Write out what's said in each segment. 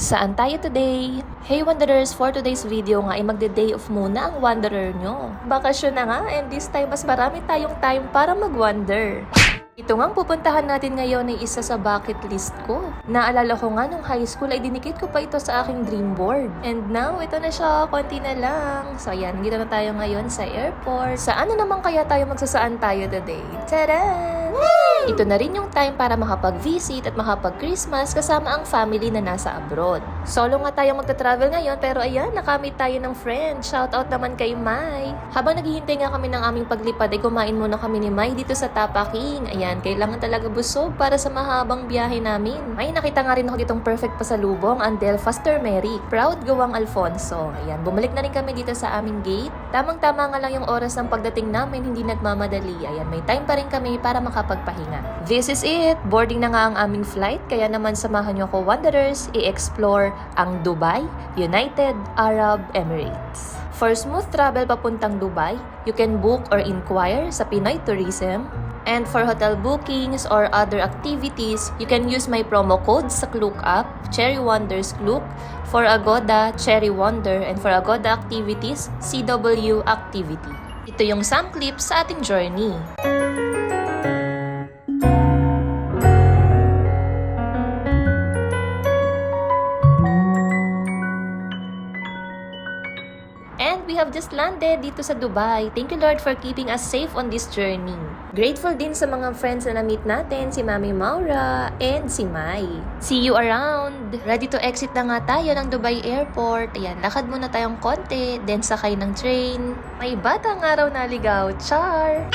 Saan tayo today? Hey Wanderers, for today's video nga ay magde-day off muna ang Wanderer nyo. Bakasyon na nga and this time mas marami tayong time para mag-wander. Ito nga ang pupuntahan natin ngayon ay isa sa bucket list ko. Naalala ko nga nung high school ay dinikit ko pa ito sa aking dream board. And now, ito na siya, konti na lang. So ayan, dito na tayo ngayon sa airport. Saan na naman kaya tayo magsasaan tayo today? Tadaan! Ito na rin yung time para makapag-visit at makapag-Christmas kasama ang family na nasa abroad. Solo nga tayo magta-travel ngayon pero ayan, nakamit tayo ng friend. Shoutout naman kay Mai. Habang naghihintay nga kami ng aming paglipad ay kumain muna kami ni Mai dito sa Tapa King. Ayan, kailangan talaga busog para sa mahabang biyahe namin. Ay, nakita nga rin ako ditong perfect pasalubong, ang Delphas Turmeric. Proud gawang Alfonso. Ayan, bumalik na rin kami dito sa aming gate. Tamang-tama nga lang yung oras ng pagdating namin, hindi nagmamadali. Ayan, may time pa rin kami para makapagpahinga. This is it! Boarding na nga ang aming flight, kaya naman samahan nyo ako Wanderers i-explore ang Dubai, United Arab Emirates. For smooth travel papuntang Dubai, you can book or inquire sa Pinoy Tourism. And for hotel bookings or other activities, you can use my promo code sa Klook app, Cherry Wonders Klook, for Agoda, Cherry Wonder, and for Agoda activities, CW Activity. Ito yung some clips sa ating journey. We have just landed dito sa Dubai. Thank you Lord for keeping us safe on this journey. Grateful din sa mga friends na na-meet natin, si Mami Maura and si Mai. See you around! Ready to exit na nga tayo ng Dubai Airport. Ayan, lakad muna tayong konti, then sakay ng train. May batang araw na ligaw, char!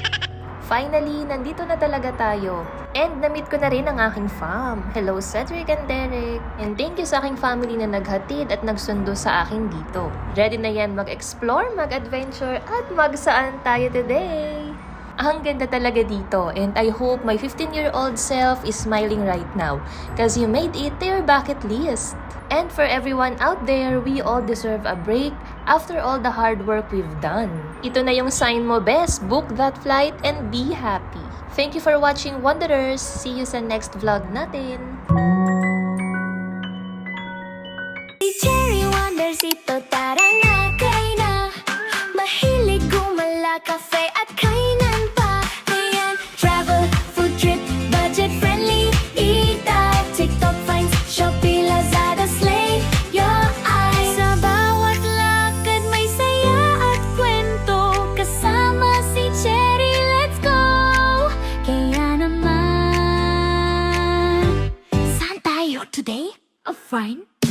Finally, nandito na talaga tayo. And na-meet ko na rin ang aking fam. Hello Cedric and Derek. And thank you sa aking family na naghatid at nagsundo sa akin dito. Ready na yan mag-explore, mag-adventure at mag-saan tayo today. Ang ganda talaga dito and I hope my 15-year-old self is smiling right now because you made it to your bucket list. And for everyone out there, we all deserve a break after all the hard work we've done. Ito na yung sign mo, best. Book that flight and be happy. Thank you for watching, Wanderers. See you sa next vlog natin.